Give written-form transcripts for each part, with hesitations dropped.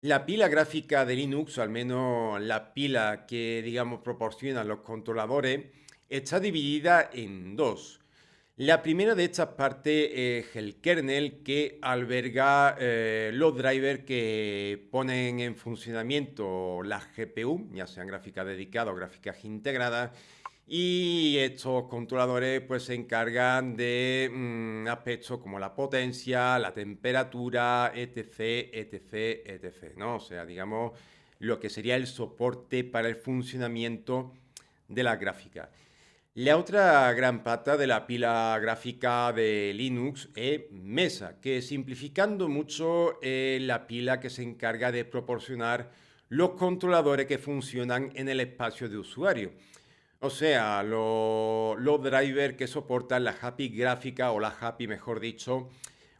La pila gráfica de Linux, o al menos la pila que, digamos, proporcionan los controladores, está dividida en dos. La primera de estas partes es el kernel que alberga los drivers que ponen en funcionamiento la GPU, ya sean gráficas dedicadas o gráficas integradas, y estos controladores pues se encargan de aspectos como la potencia, la temperatura, etc, etc, etc, ¿no? O sea, digamos, lo que sería el soporte para el funcionamiento de la gráfica. La otra gran pata de la pila gráfica de Linux es Mesa, que simplificando mucho la pila que se encarga de proporcionar los controladores que funcionan en el espacio de usuario. O sea, los drivers que soportan la API gráfica o la API, mejor dicho,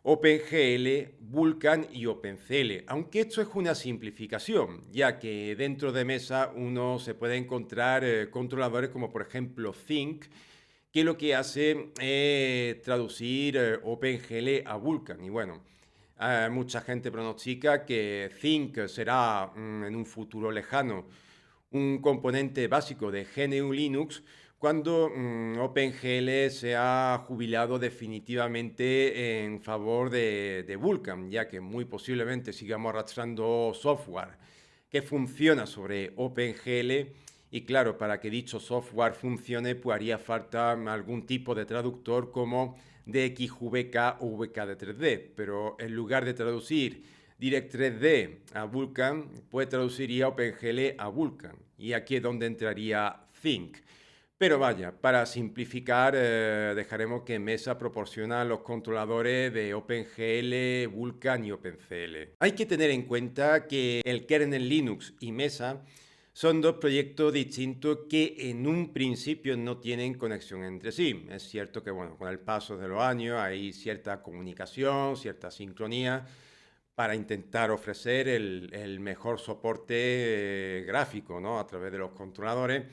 OpenGL, Vulkan y OpenCL. Aunque esto es una simplificación, ya que dentro de Mesa uno se puede encontrar controladores como por ejemplo Think, que lo que hace es traducir OpenGL a Vulkan. Y bueno, mucha gente pronostica que Think será en un futuro lejano un componente básico de GNU Linux cuando OpenGL se ha jubilado definitivamente en favor de Vulkan, ya que muy posiblemente sigamos arrastrando software que funciona sobre OpenGL y claro, para que dicho software funcione, pues haría falta algún tipo de traductor como DXVK o VK de 3D, pero en lugar de traducir Direct 3D a Vulkan, pues traduciría OpenGL a Vulkan. Y aquí es donde entraría Think. Pero vaya, para simplificar, dejaremos que Mesa proporciona los controladores de OpenGL, Vulkan y OpenCL. Hay que tener en cuenta que el kernel Linux y Mesa son dos proyectos distintos que en un principio no tienen conexión entre sí. Es cierto que, bueno, con el paso de los años hay cierta comunicación, cierta sincronía para intentar ofrecer el mejor soporte gráfico, ¿no? A través de los controladores.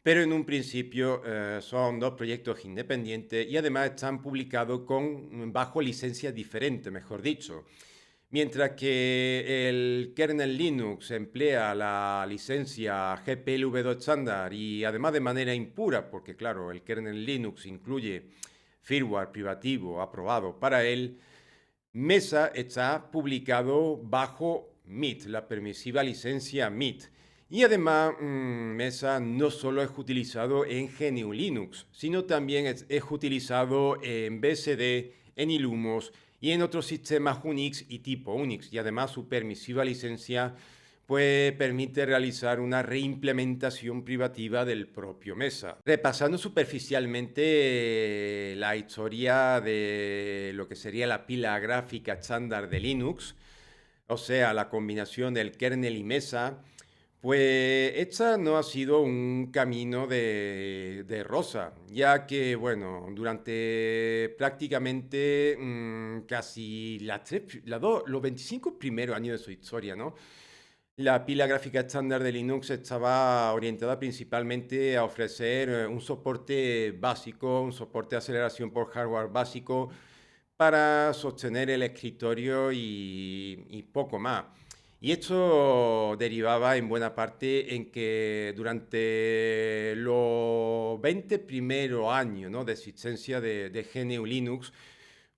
Pero en un principio son dos proyectos independientes y además están publicados bajo licencias diferentes, mejor dicho. Mientras que el kernel Linux emplea la licencia GPLv2 estándar y además de manera impura, porque claro, el kernel Linux incluye firmware privativo aprobado para él, Mesa está publicado bajo MIT, la permisiva licencia MIT. Y además, Mesa no solo es utilizado en GNU Linux, sino también es utilizado en BSD, en Illumos y en otros sistemas Unix y tipo Unix. Y además su permisiva licencia pues permite realizar una reimplementación privativa del propio Mesa. Repasando superficialmente la historia de lo que sería la pila gráfica estándar de Linux, o sea, la combinación del kernel y Mesa, pues esta no ha sido un camino de rosa, ya que, bueno, durante prácticamente casi los 25 primeros años de su historia, ¿no? La pila gráfica estándar de Linux estaba orientada principalmente a ofrecer un soporte básico, un soporte de aceleración por hardware básico para sostener el escritorio y poco más. Y esto derivaba en buena parte en que durante los 20 primeros años, ¿no?, de existencia de GNU Linux,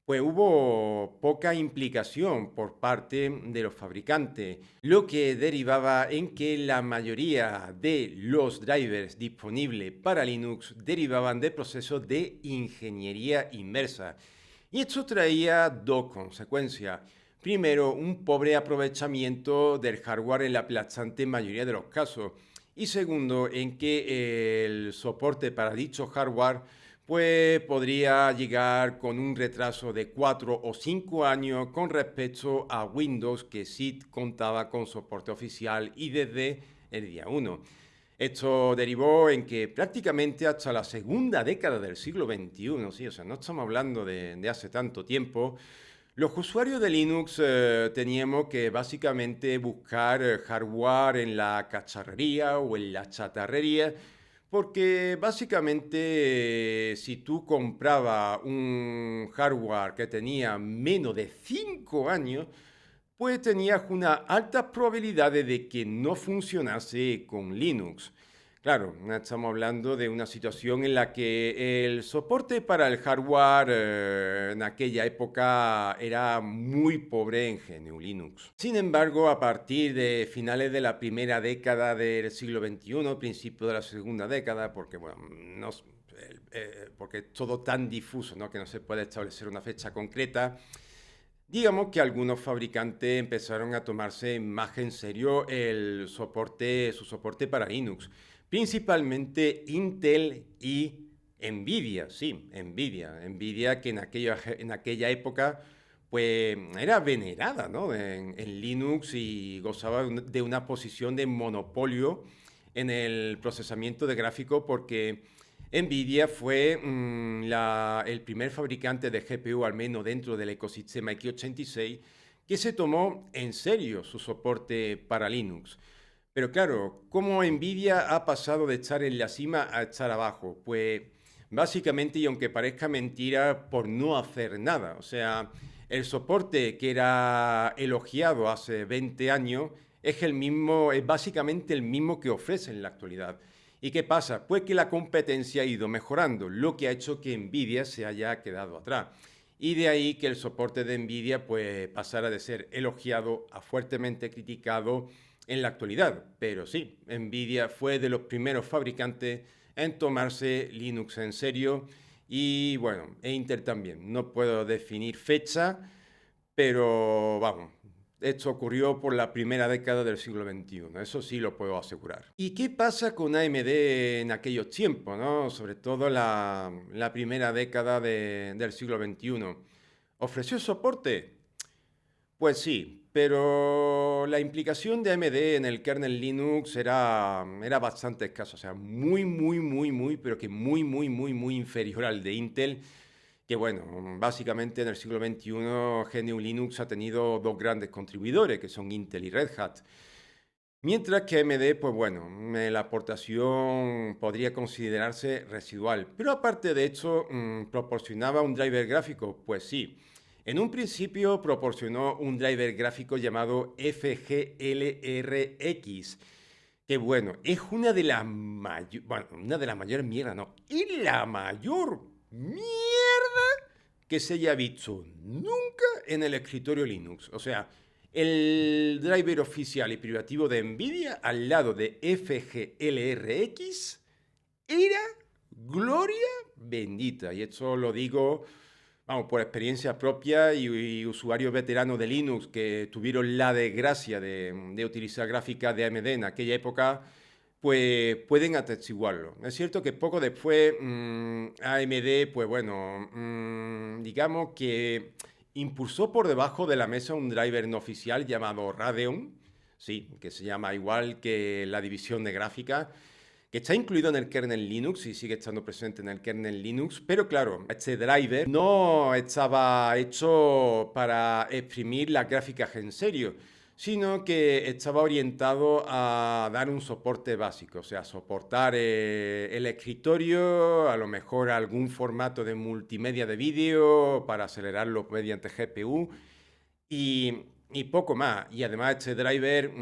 pues hubo poca implicación por parte de los fabricantes, lo que derivaba en que la mayoría de los drivers disponibles para Linux derivaban de procesos de ingeniería inversa. Y esto traía dos consecuencias. Primero, un pobre aprovechamiento del hardware en la aplastante mayoría de los casos. Y segundo, en que el soporte para dicho hardware pues podría llegar con un retraso de 4 o 5 años con respecto a Windows, que sí contaba con soporte oficial y desde el día 1. Esto derivó en que prácticamente hasta la segunda década del siglo XXI, sí, o sea, no estamos hablando de hace tanto tiempo, los usuarios de Linux teníamos que básicamente buscar hardware en la cacharrería o en la chatarrería, porque básicamente si tú comprabas un hardware que tenía menos de 5 años, pues tenías una alta probabilidad de que no funcionase con Linux. Claro, estamos hablando de una situación en la que el soporte para el hardware en aquella época era muy pobre en GNU Linux. Sin embargo, a partir de finales de la primera década del siglo XXI, principio de la segunda década, porque bueno, no, porque es todo tan difuso, ¿no? Que no se puede establecer una fecha concreta. Digamos que algunos fabricantes empezaron a tomarse más en serio su soporte para Linux, principalmente Intel y Nvidia, sí, Nvidia que en aquella época pues era venerada, ¿no? En Linux y gozaba de una posición de monopolio en el procesamiento de gráfico porque Nvidia fue el primer fabricante de GPU, al menos dentro del ecosistema x86, que se tomó en serio su soporte para Linux. Pero claro, ¿cómo Nvidia ha pasado de estar en la cima a estar abajo? Pues básicamente, y aunque parezca mentira, por no hacer nada. O sea, el soporte que era elogiado hace 20 años es básicamente el mismo que ofrece en la actualidad. ¿Y qué pasa? Pues que la competencia ha ido mejorando, lo que ha hecho que Nvidia se haya quedado atrás. Y de ahí que el soporte de Nvidia pues pasara de ser elogiado a fuertemente criticado en la actualidad. Pero sí, Nvidia fue de los primeros fabricantes en tomarse Linux en serio y bueno, e Intel también. No puedo definir fecha, pero vamos, esto ocurrió por la primera década del siglo XXI, eso sí lo puedo asegurar. ¿Y qué pasa con AMD en aquellos tiempos, ¿no? Sobre todo la primera década del siglo XXI? ¿Ofreció soporte? Pues sí, pero la implicación de AMD en el kernel Linux era bastante escasa, o sea, pero que muy inferior al de Intel, que bueno, básicamente en el siglo XXI GNU Linux ha tenido dos grandes contribuidores, que son Intel y Red Hat. Mientras que AMD, pues bueno, la aportación podría considerarse residual. Pero aparte de hecho, ¿proporcionaba un driver gráfico? Pues sí. En un principio proporcionó un driver gráfico llamado FGLRX, que bueno, es una de las mayores, bueno, una de las mayores mierdas, no, es la mayor mierda que se haya visto nunca en el escritorio Linux. O sea, el driver oficial y privativo de Nvidia al lado de FGLRX era gloria bendita. Y esto lo digo, vamos, por experiencia propia y usuarios veteranos de Linux que tuvieron la desgracia de utilizar gráficas de AMD en aquella época, pues pueden atestiguarlo. Es cierto que poco después AMD, pues bueno, digamos que impulsó por debajo de la mesa un driver no oficial llamado Radeon, sí, que se llama igual que la división de gráfica, que está incluido en el kernel Linux y sigue estando presente en el kernel Linux, pero claro, este driver no estaba hecho para exprimir las gráficas en serio, sino que estaba orientado a dar un soporte básico, o sea, soportar el escritorio, a lo mejor algún formato de multimedia de vídeo para acelerarlo mediante GPU y poco más. Y además este driver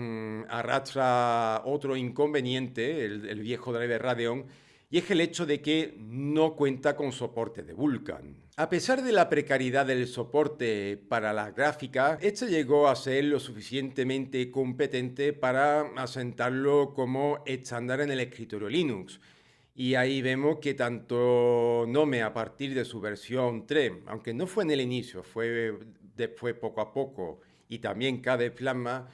arrastra otro inconveniente, el viejo driver Radeon, y es el hecho de que no cuenta con soporte de Vulkan. A pesar de la precariedad del soporte para la gráfica, este llegó a ser lo suficientemente competente para asentarlo como estándar en el escritorio Linux. Y ahí vemos que tanto Nome a partir de su versión 3, aunque no fue en el inicio, fue después poco a poco, y también KDE Plasma,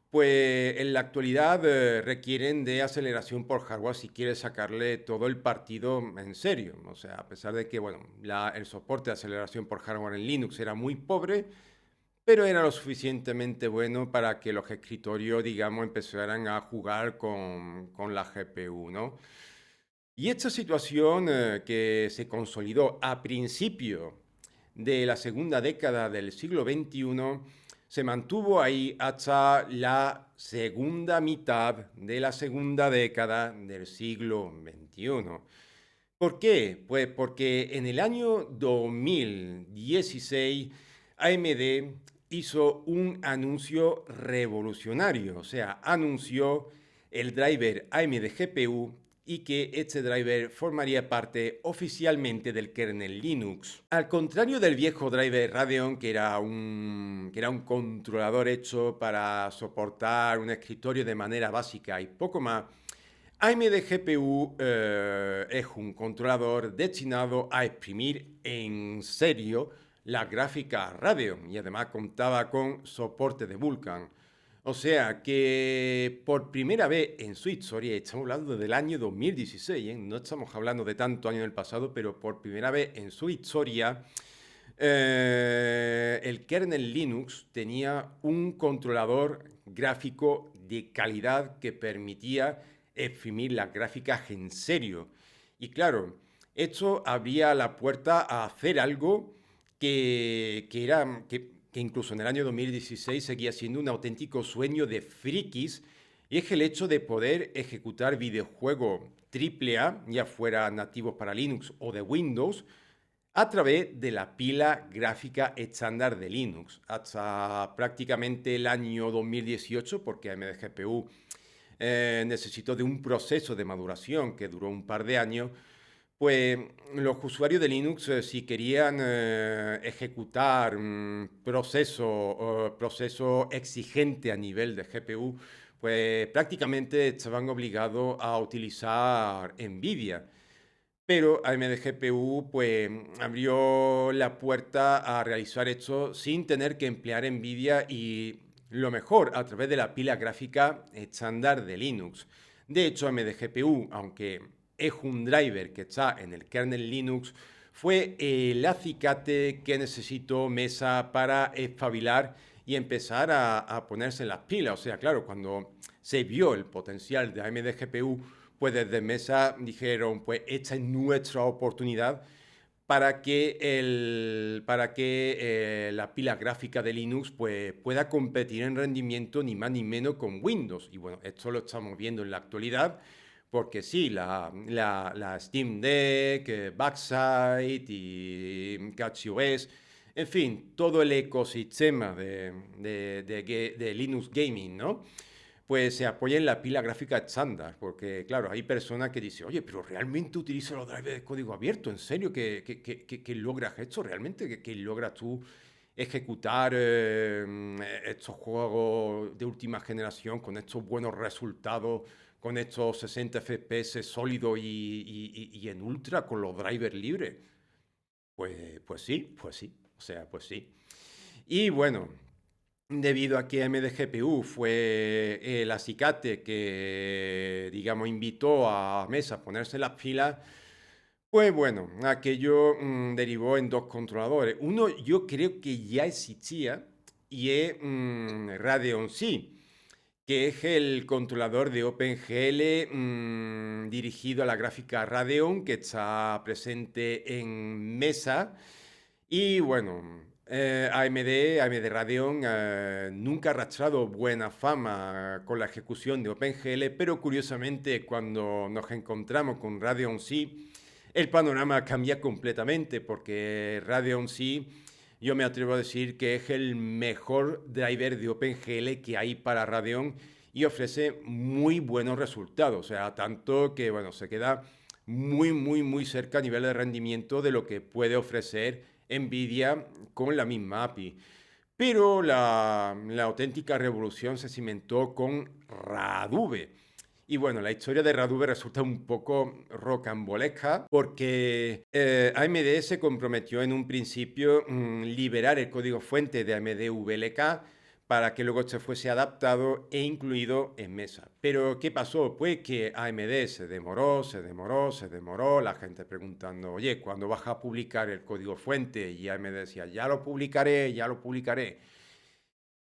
pues en la actualidad requieren de aceleración por hardware si quieres sacarle todo el partido en serio. O sea, a pesar de que bueno, el soporte de aceleración por hardware en Linux era muy pobre, pero era lo suficientemente bueno para que los escritorios, digamos, empezaran a jugar con la GPU, ¿no? Y esta situación que se consolidó a principio de la segunda década del siglo XXI se mantuvo ahí hasta la segunda mitad de la segunda década del siglo XXI. ¿Por qué? Pues porque en el año 2016 AMD hizo un anuncio revolucionario, o sea, anunció el driver AMD GPU y que este driver formaría parte oficialmente del kernel Linux. Al contrario del viejo driver Radeon, que era un controlador hecho para soportar un escritorio de manera básica y poco más, AMD GPU es un controlador destinado a exprimir en serio la gráfica Radeon y además contaba con soporte de Vulkan. O sea que por primera vez en su historia, estamos hablando del año 2016, no estamos hablando de tanto año del pasado, pero por primera vez en su historia, el kernel Linux tenía un controlador gráfico de calidad que permitía exprimir las gráficas en serio. Y claro, esto abría la puerta a hacer algo que incluso en el año 2016 seguía siendo un auténtico sueño de frikis, y es el hecho de poder ejecutar videojuegos AAA, ya fuera nativos para Linux o de Windows, a través de la pila gráfica estándar de Linux. Hasta prácticamente el año 2018, porque AMD GPU necesitó de un proceso de maduración que duró un par de años, pues los usuarios de Linux, si querían ejecutar un proceso exigente a nivel de GPU, pues prácticamente estaban obligados a utilizar NVIDIA. Pero AMD GPU pues abrió la puerta a realizar esto sin tener que emplear NVIDIA y lo mejor a través de la pila gráfica estándar de Linux. De hecho, AMD GPU, aunque es un driver que está en el kernel Linux, fue el acicate que necesitó Mesa para espabilar y empezar a ponerse en las pilas. O sea, claro, cuando se vio el potencial de AMD GPU, pues desde Mesa dijeron, pues esta es nuestra oportunidad para que la pila gráfica de Linux pues, pueda competir en rendimiento ni más ni menos con Windows. Y bueno, esto lo estamos viendo en la actualidad, porque sí, la Steam Deck, Backside y CatchOS, en fin, todo el ecosistema de Linux Gaming, ¿no? Pues se apoya en la pila gráfica estándar, porque claro, hay personas que dicen, oye, pero realmente utilizo los drivers de código abierto, ¿en serio que logras esto? ¿Realmente que logras tú ejecutar estos juegos de última generación con estos buenos resultados, con estos 60 FPS sólidos y en ultra con los drivers libres? Pues sí, pues sí, o sea, pues sí. Y bueno, debido a que AMD GPU fue el acicate que, digamos, invitó a Mesa a ponerse las pilas, pues bueno, aquello derivó en dos controladores. Uno yo creo que ya existía y es Radeon C, que es el controlador de OpenGL dirigido a la gráfica Radeon que está presente en Mesa. Y bueno, AMD Radeon nunca ha arrastrado buena fama con la ejecución de OpenGL, pero curiosamente cuando nos encontramos con Radeon C, el panorama cambia completamente porque Radeon C, yo me atrevo a decir que es el mejor driver de OpenGL que hay para Radeon y ofrece muy buenos resultados, o sea, tanto que bueno, se queda muy, muy, muy cerca a nivel de rendimiento de lo que puede ofrecer NVIDIA con la misma API. Pero la auténtica revolución se cimentó con Radube. Y bueno, la historia de Radube resulta un poco rocambolesca porque AMD se comprometió en un principio liberar el código fuente de AMD VLK para que luego se fuese adaptado e incluido en Mesa. Pero ¿qué pasó? Pues que AMD se demoró, la gente preguntando, oye, ¿cuándo vas a publicar el código fuente? Y AMD decía, ya lo publicaré, ya lo publicaré.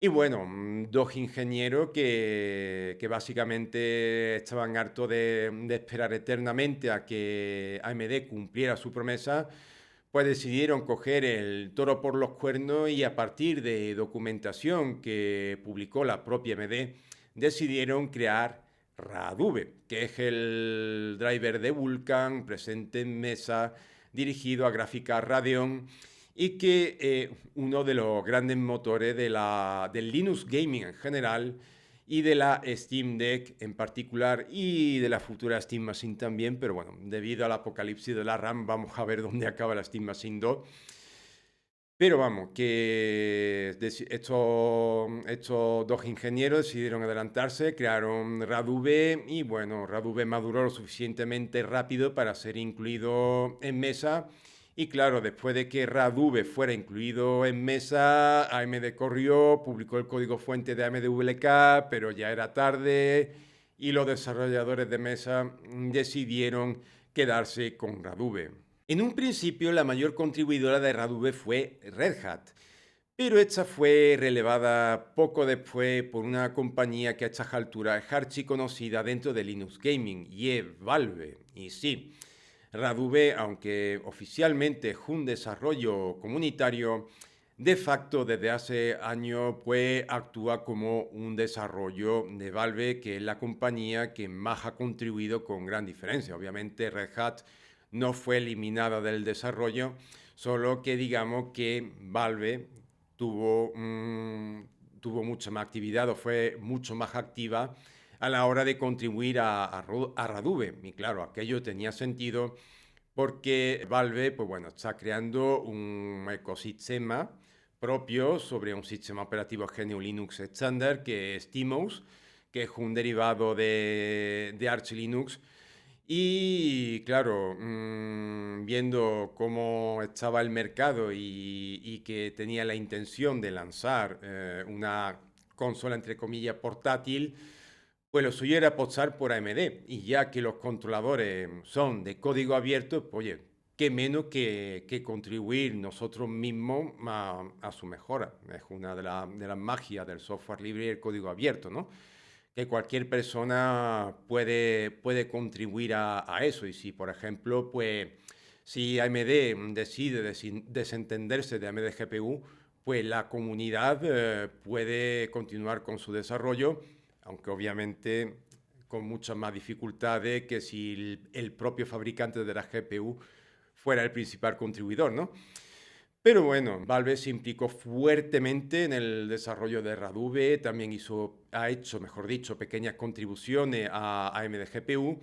Y bueno, dos ingenieros que básicamente estaban hartos de esperar eternamente a que AMD cumpliera su promesa, pues decidieron coger el toro por los cuernos y a partir de documentación que publicó la propia AMD, decidieron crear Radube, que es el driver de Vulkan presente en Mesa, dirigido a gráficas Radeon y que uno de los grandes motores del Linux Gaming en general y de la Steam Deck en particular y de la futura Steam Machine también, pero bueno, debido al apocalipsis de la RAM vamos a ver dónde acaba la Steam Machine 2. Pero vamos, que estos dos ingenieros decidieron adelantarse, crearon Radube y bueno, Radube maduró lo suficientemente rápido para ser incluido en Mesa. Y claro, después de que Radube fuera incluido en Mesa, AMD corrió, publicó el código fuente de AMD VLK, pero ya era tarde y los desarrolladores de Mesa decidieron quedarse con Radube. En un principio, la mayor contribuidora de Radube fue Red Hat, pero esta fue relevada poco después por una compañía que a estas alturas es archiconocida dentro de Linux Gaming, y es Valve. Y sí, Radube, aunque oficialmente es un desarrollo comunitario, de facto desde hace años pues actúa como un desarrollo de Valve, que es la compañía que más ha contribuido con gran diferencia. Obviamente Red Hat no fue eliminada del desarrollo, solo que digamos que Valve tuvo mucha más actividad o fue mucho más activa a la hora de contribuir a Radube. Y claro, aquello tenía sentido porque Valve, pues bueno, está creando un ecosistema propio sobre un sistema operativo GNU Linux estándar que es TMOS, que es un derivado de Arch Linux. Y claro, viendo cómo estaba el mercado y que tenía la intención de lanzar una consola entre comillas portátil, pues lo suyo era apostar por AMD. Y ya que los controladores son de código abierto, pues oye, qué menos que contribuir nosotros mismos a su mejora. Es una de las magias del software libre y el código abierto, ¿no? Que cualquier persona puede contribuir a eso. Y si, por ejemplo, pues si AMD decide desentenderse de AMD GPU, pues la comunidad puede continuar con su desarrollo, aunque obviamente con muchas más dificultades que si el propio fabricante de la GPU fuera el principal contribuidor, ¿no? Pero bueno, Valve se implicó fuertemente en el desarrollo de Radube, también ha hecho, mejor dicho, pequeñas contribuciones a AMD GPU,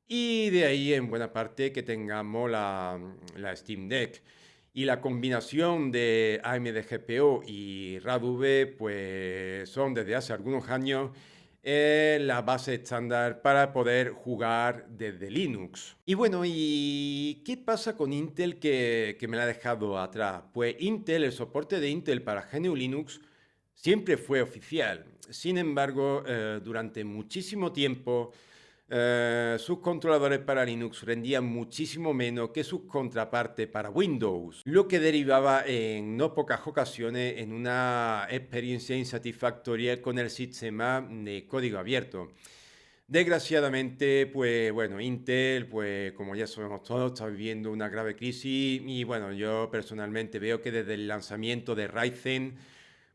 y de ahí en buena parte que tengamos la Steam Deck. Y la combinación de AMD GPU y Radube pues son desde hace algunos años la base estándar para poder jugar desde Linux. Y bueno, ¿y qué pasa con Intel que me la ha dejado atrás? Pues Intel, el soporte de Intel para GNU Linux siempre fue oficial. Sin embargo, durante muchísimo tiempo sus controladores para Linux rendían muchísimo menos que sus contrapartes para Windows, lo que derivaba en no pocas ocasiones en una experiencia insatisfactoria con el sistema de código abierto. Desgraciadamente, pues bueno, Intel, pues como ya sabemos todos, está viviendo una grave crisis y bueno, yo personalmente veo que desde el lanzamiento de Ryzen,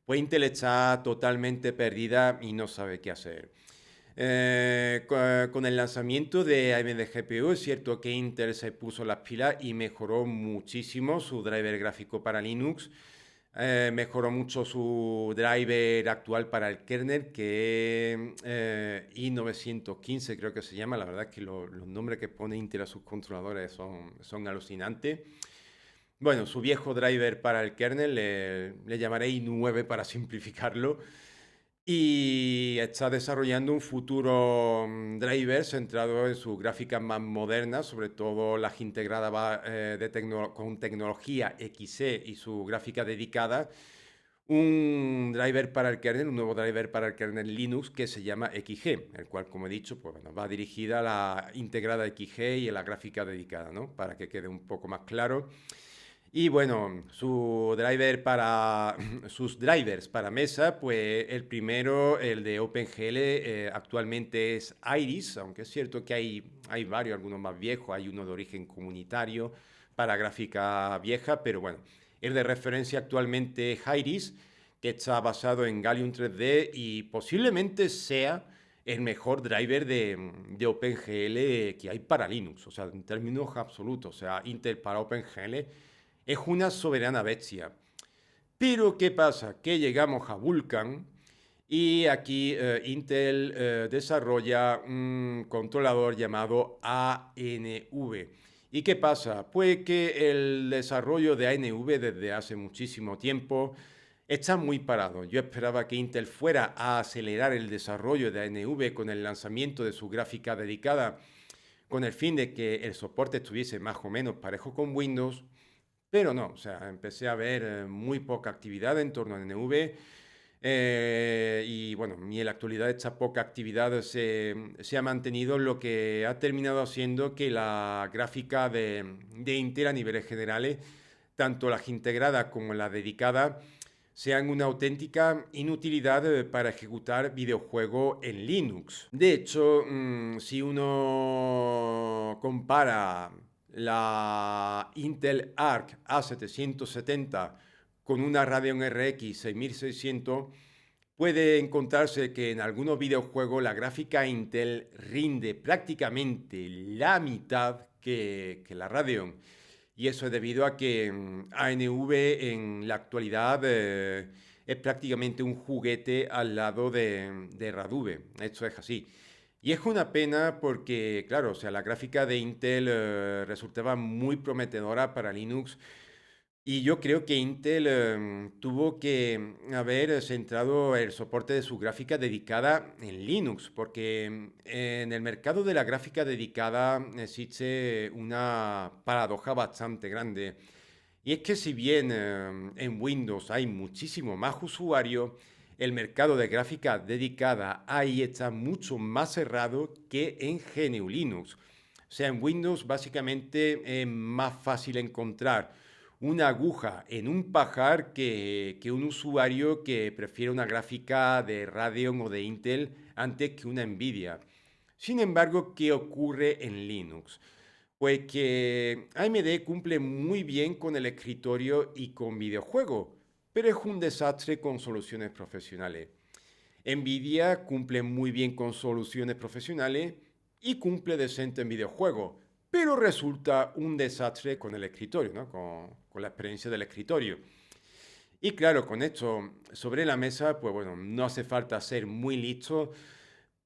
pues Intel está totalmente perdida y no sabe qué hacer. Con el lanzamiento de AMD GPU es cierto que Intel se puso las pilas y mejoró muchísimo su driver gráfico para Linux. Mejoró mucho su driver actual para el kernel, que es i915 creo que se llama. La verdad es que los nombres que pone Intel a sus controladores son alucinantes. Bueno, su viejo driver para el kernel le llamaré i9 para simplificarlo. Y está desarrollando un futuro driver centrado en sus gráficas más modernas, sobre todo las integradas con tecnología XE y su gráfica dedicada. Un driver para el kernel, un nuevo driver para el kernel Linux que se llama XG, el cual, como he dicho, pues, bueno, va dirigida a la integrada XG y a la gráfica dedicada, ¿no? Para que quede un poco más claro. Y bueno, sus drivers para mesa, pues el primero, el de OpenGL, actualmente es Iris, aunque es cierto que hay varios, algunos más viejos, hay uno de origen comunitario para gráfica vieja, pero bueno, el de referencia actualmente es Iris, que está basado en Gallium 3D y posiblemente sea el mejor driver de OpenGL que hay para Linux, o sea, en términos absolutos, o sea, Intel para OpenGL es una soberana bestia. Pero ¿qué pasa? Que llegamos a Vulkan y aquí Intel desarrolla un controlador llamado ANV. ¿Y qué pasa? Pues que el desarrollo de ANV desde hace muchísimo tiempo está muy parado. Yo esperaba que Intel fuera a acelerar el desarrollo de ANV con el lanzamiento de su gráfica dedicada, con el fin de que el soporte estuviese más o menos parejo con Windows, pero no, o sea, empecé a ver muy poca actividad en torno a ANV. Y bueno, y en la actualidad esta poca actividad se ha mantenido, lo que ha terminado haciendo que la gráfica de Intel a niveles generales, tanto las integradas como las dedicadas, sean una auténtica inutilidad para ejecutar videojuegos en Linux. De hecho, si uno compara la Intel Arc A770 con una Radeon RX 6600, puede encontrarse que en algunos videojuegos la gráfica Intel rinde prácticamente la mitad que la Radeon. Y eso es debido a que ANV en la actualidad es prácticamente un juguete al lado de Radube. Esto es así. Y es una pena porque, claro, o sea, la gráfica de Intel resultaba muy prometedora para Linux, y yo creo que Intel tuvo que haber centrado el soporte de su gráfica dedicada en Linux, porque en el mercado de la gráfica dedicada existe una paradoja bastante grande. Y es que si bien en Windows hay muchísimo más usuarios, el mercado de gráfica dedicada ahí está mucho más cerrado que en GNU Linux. O sea, en Windows básicamente es más fácil encontrar una aguja en un pajar que un usuario que prefiere una gráfica de Radeon o de Intel antes que una Nvidia. Sin embargo, ¿qué ocurre en Linux? Pues que AMD cumple muy bien con el escritorio y con videojuegos, pero es un desastre con soluciones profesionales. Nvidia cumple muy bien con soluciones profesionales y cumple decente en videojuegos, pero resulta un desastre con el escritorio, ¿no? Con la experiencia del escritorio. Y claro, con esto sobre la mesa, pues bueno, no hace falta ser muy listo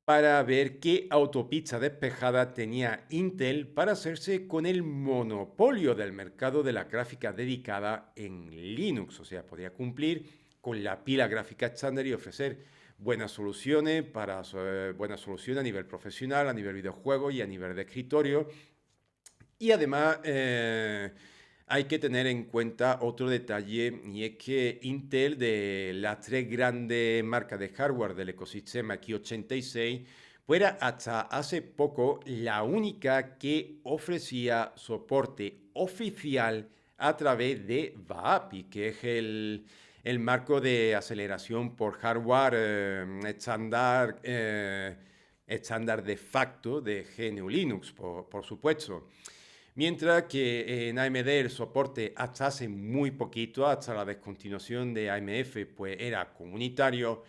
para ver qué autopista despejada tenía Intel para hacerse con el monopolio del mercado de la gráfica dedicada en Linux. O sea, podía cumplir con la pila gráfica estándar y ofrecer buenas soluciones a nivel profesional, a nivel videojuego y a nivel de escritorio. Y además hay que tener en cuenta otro detalle, y es que Intel, de las tres grandes marcas de hardware del ecosistema x86, fuera hasta hace poco la única que ofrecía soporte oficial a través de VAAPI, que es el marco de aceleración por hardware estándar de facto de GNU Linux, por supuesto. Mientras que en AMD el soporte hasta hace muy poquito, hasta la descontinuación de AMF, pues era comunitario,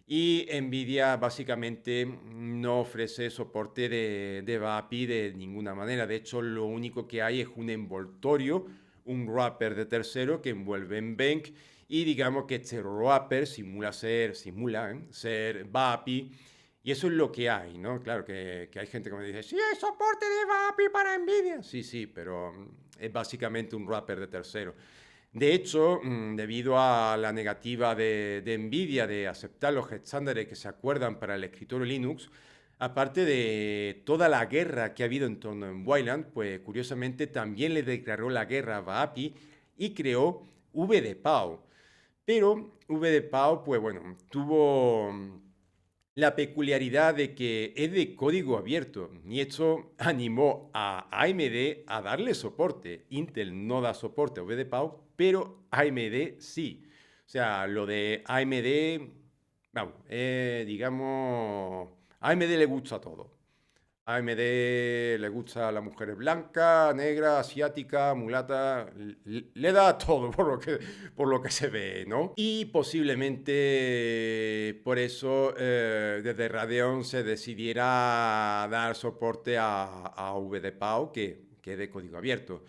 y Nvidia básicamente no ofrece soporte de VAPI de ninguna manera. De hecho, lo único que hay es un envoltorio, un wrapper de tercero que envuelve en Benq, y digamos que este wrapper simula ser VAPI, y eso es lo que hay, ¿no? Claro que hay gente que me dice, sí, hay soporte de VAPI para Nvidia. Sí, sí, pero es básicamente un wrapper de tercero. De hecho, debido a la negativa de Nvidia de aceptar los estándares que se acuerdan para el escritorio Linux, aparte de toda la guerra que ha habido en torno a Wayland, pues curiosamente también le declaró la guerra a VAPI y creó VDPAO. Pero VDPAO, pues bueno, tuvo la peculiaridad de que es de código abierto, y esto animó a AMD a darle soporte. Intel no da soporte a VDPAO, pero AMD sí. O sea, lo de AMD, vamos, digamos, a AMD le gusta todo. A AMD le gusta a las mujeres blanca, negra, asiática, mulata, le da todo por lo que se ve, ¿no? Y posiblemente por eso desde Radeon se decidiera dar soporte a VDPAO, que es de código abierto.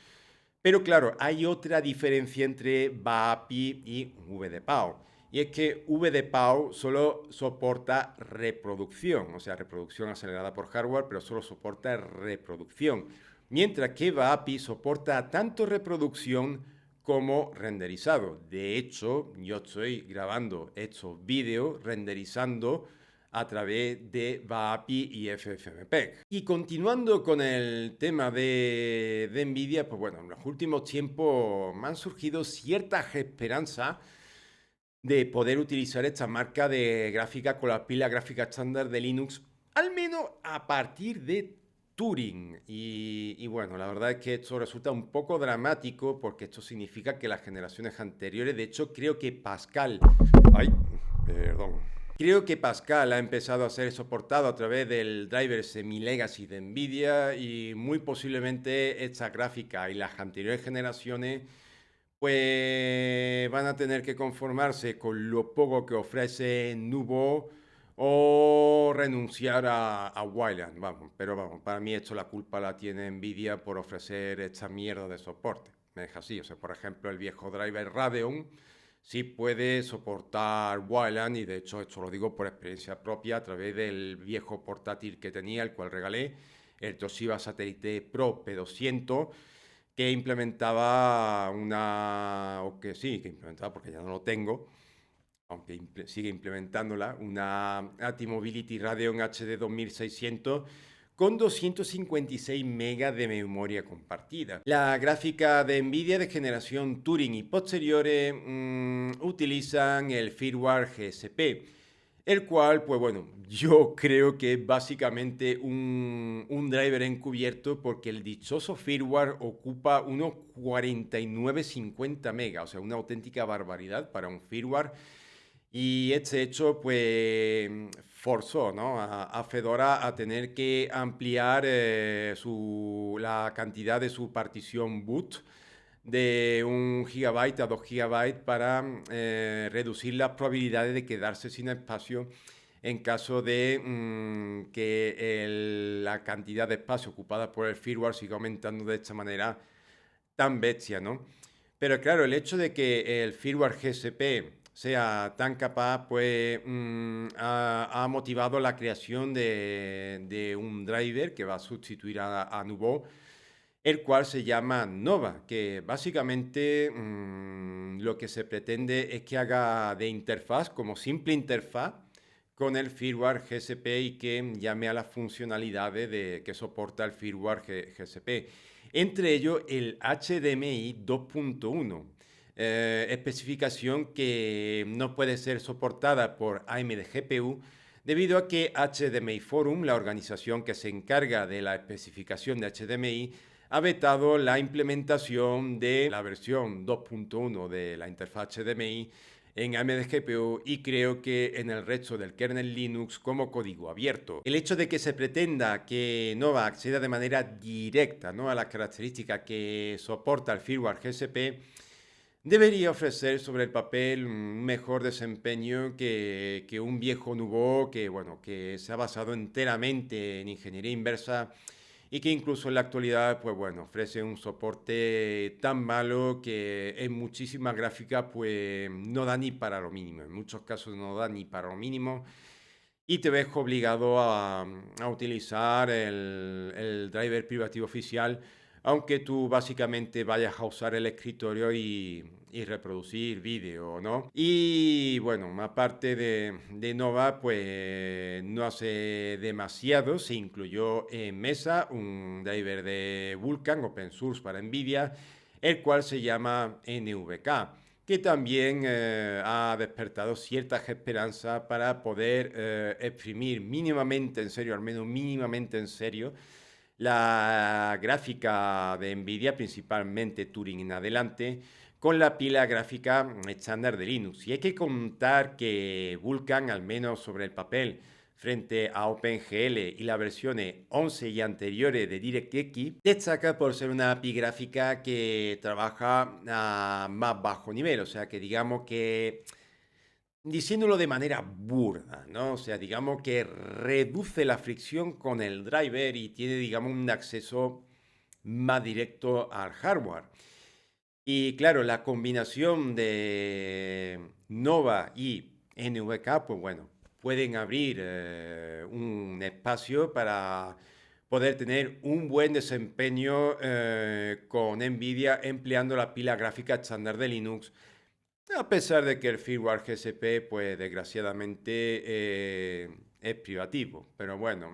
Pero claro, hay otra diferencia entre VAPI y VDPAO. Y es que VDPAO solo soporta reproducción, o sea, reproducción acelerada por hardware, pero solo soporta reproducción. Mientras que VAPI soporta tanto reproducción como renderizado. De hecho, yo estoy grabando estos vídeos renderizando a través de VAPI y FFmpeg. Y continuando con el tema de Nvidia, pues bueno, en los últimos tiempos me han surgido ciertas esperanzas de poder utilizar esta marca de gráfica con la pila gráfica estándar de Linux, al menos a partir de Turing. Y bueno, la verdad es que esto resulta un poco dramático porque esto significa que las generaciones anteriores, de hecho creo que Pascal, ay, perdón, creo que Pascal ha empezado a ser soportado a través del driver semi-legacy de Nvidia y muy posiblemente esta gráfica y las anteriores generaciones pues van a tener que conformarse con lo poco que ofrece Nuvo o renunciar a Wayland. Vamos, pero vamos, para mí esto la culpa la tiene Nvidia por ofrecer esta mierda de soporte. Me deja así, o sea, por ejemplo, el viejo driver Radeon sí puede soportar Wayland y de hecho esto lo digo por experiencia propia a través del viejo portátil que tenía, el cual regalé, el Toshiba Satellite Pro P200 que implementaba o que sí, que implementaba porque ya no lo tengo, aunque sigue implementándola, una ATI-Mobility Radeon HD 2600 con 256 megas de memoria compartida. La gráfica de Nvidia de generación Turing y posteriores utilizan el firmware GSP, el cual, pues bueno, yo creo que es básicamente un driver encubierto porque el dichoso firmware ocupa unos 49,50 megas, o sea, una auténtica barbaridad para un firmware. Y este hecho, pues, forzó, ¿no? a Fedora a tener que ampliar la cantidad de su partición boot de 1 GB a 2 GB para reducir las probabilidades de quedarse sin espacio en caso de que la cantidad de espacio ocupada por el firmware siga aumentando de esta manera tan bestia, ¿no? Pero claro, el hecho de que el firmware GSP sea tan capaz, pues ha motivado la creación de un driver que va a sustituir a Nouveau, el cual se llama Nova, que básicamente lo que se pretende es que haga de interfaz, como simple interfaz, con el firmware GSP y que llame a las funcionalidades que soporta el firmware GSP. Entre ellos el HDMI 2.1, especificación que no puede ser soportada por AMD GPU debido a que HDMI Forum, la organización que se encarga de la especificación de HDMI, ha vetado la implementación de la versión 2.1 de la interfaz HDMI en AMD GPU y creo que en el resto del kernel Linux como código abierto. El hecho de que se pretenda que Nova acceda de manera directa, ¿no?, a las características que soporta el firmware GSP debería ofrecer sobre el papel un mejor desempeño que un viejo Nouveau que, bueno, que se ha basado enteramente en ingeniería inversa y que incluso en la actualidad, pues bueno, ofrece un soporte tan malo que en muchísimas gráficas, pues no da ni para lo mínimo. En muchos casos no da ni para lo mínimo y te ves obligado a utilizar el driver privativo oficial, aunque tú básicamente vayas a usar el escritorio y reproducir vídeo, ¿no? Y bueno, aparte de Nova, pues no hace demasiado, se incluyó en Mesa un driver de Vulkan, open source para NVIDIA, el cual se llama NVK, que también ha despertado ciertas esperanzas para poder exprimir mínimamente en serio, al menos mínimamente en serio, la gráfica de Nvidia, principalmente Turing en adelante, con la pila gráfica estándar de Linux. Y hay que contar que Vulkan, al menos sobre el papel, frente a OpenGL y las versiones 11 y anteriores de DirectX, destaca por ser una API gráfica que trabaja a más bajo nivel, o sea que digamos que, diciéndolo de manera burda, ¿no? O sea, digamos que reduce la fricción con el driver y tiene, digamos, un acceso más directo al hardware. Y claro, la combinación de Nova y NVK, pues bueno, pueden abrir un espacio para poder tener un buen desempeño con NVIDIA empleando la pila gráfica estándar de Linux, a pesar de que el firmware GSP, pues desgraciadamente es privativo. Pero bueno,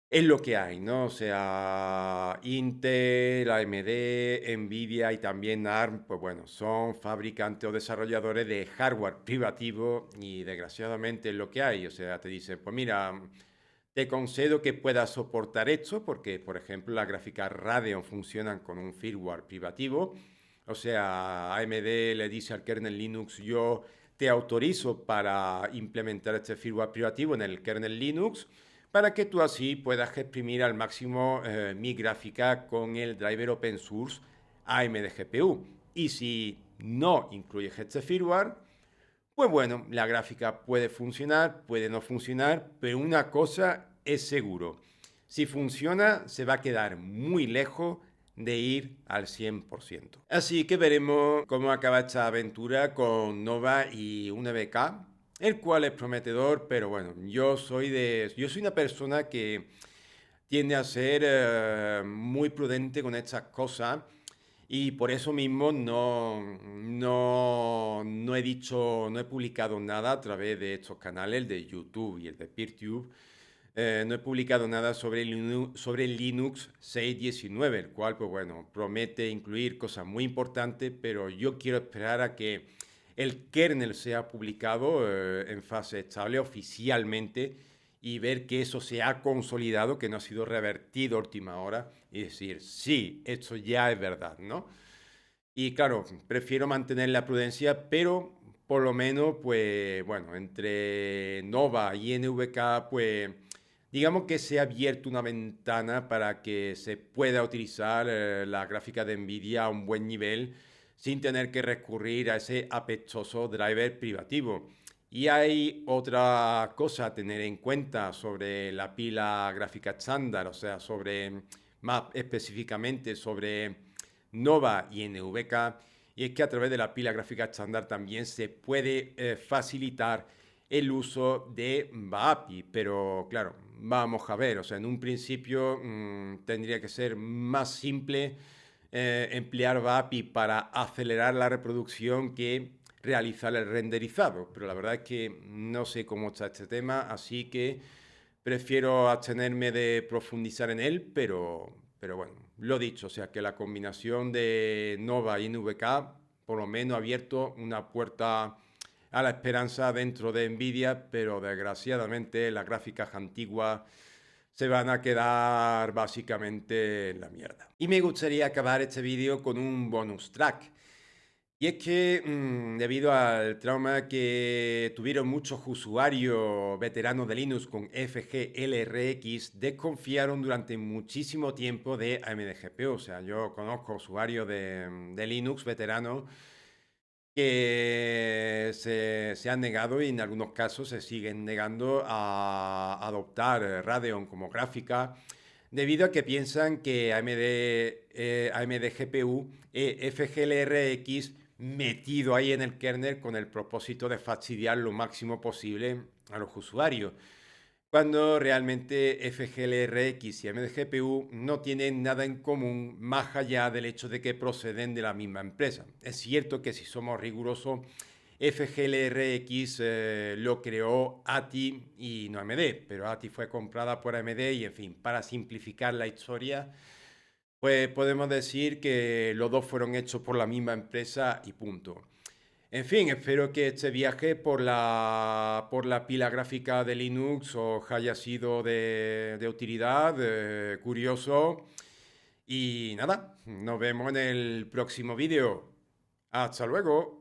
es lo que hay, ¿no? O sea, Intel, AMD, Nvidia y también ARM, pues bueno, son fabricantes o desarrolladores de hardware privativo y desgraciadamente es lo que hay. O sea, te dicen, pues mira, te concedo que puedas soportar esto porque, por ejemplo, las gráficas Radeon funcionan con un firmware privativo. O sea, AMD le dice al kernel Linux, yo te autorizo para implementar este firmware privativo en el kernel Linux para que tú así puedas exprimir al máximo mi gráfica con el driver open source AMD GPU. Y si no incluyes este firmware, pues bueno, la gráfica puede funcionar, puede no funcionar, pero una cosa es seguro. Si funciona, se va a quedar muy lejos de ir al 100%. Así que veremos cómo acaba esta aventura con Nova y una BK, el cual es prometedor, pero bueno, yo soy una persona que tiende a ser muy prudente con estas cosas y por eso mismo no he dicho, no he publicado nada a través de estos canales, el de YouTube y el de PeerTube. No he publicado nada sobre el Linux 6.19, el cual, pues bueno, promete incluir cosas muy importantes, pero yo quiero esperar a que el kernel sea publicado en fase estable oficialmente y ver que eso se ha consolidado, que no ha sido revertido a última hora y decir, sí, esto ya es verdad, ¿no? Y claro, prefiero mantener la prudencia, pero por lo menos, pues bueno, entre Nova y NVK, pues digamos que se ha abierto una ventana para que se pueda utilizar la gráfica de Nvidia a un buen nivel sin tener que recurrir a ese apestoso driver privativo. Y hay otra cosa a tener en cuenta sobre la pila gráfica estándar, o sea, sobre más específicamente sobre Nova y NVK, y es que a través de la pila gráfica estándar también se puede facilitar el uso de VAPI, pero claro, vamos a ver, o sea, en un principio tendría que ser más simple emplear VAPI para acelerar la reproducción que realizar el renderizado, pero la verdad es que no sé cómo está este tema, así que prefiero abstenerme de profundizar en él, pero bueno, lo dicho, o sea que la combinación de Nova y NVK por lo menos ha abierto una puerta a la esperanza dentro de Nvidia, pero desgraciadamente las gráficas antiguas se van a quedar básicamente en la mierda. Y me gustaría acabar este vídeo con un bonus track. Y es que debido al trauma que tuvieron muchos usuarios veteranos de Linux con FGLRX, desconfiaron durante muchísimo tiempo de AMD GPU. O sea, yo conozco usuarios de Linux veteranos que se han negado y en algunos casos se siguen negando a adoptar Radeon como gráfica debido a que piensan que AMD GPU FGLRX metido ahí en el kernel con el propósito de fastidiar lo máximo posible a los usuarios cuando realmente FGLRX y AMD no tienen nada en común más allá del hecho de que proceden de la misma empresa. Es cierto que si somos rigurosos, FGLRX lo creó ATI y no AMD, pero ATI fue comprada por AMD y en fin, para simplificar la historia, pues podemos decir que los dos fueron hechos por la misma empresa y punto. En fin, espero que este viaje por la pila gráfica de Linux os haya sido de utilidad, curioso. Y nada, nos vemos en el próximo vídeo. Hasta luego.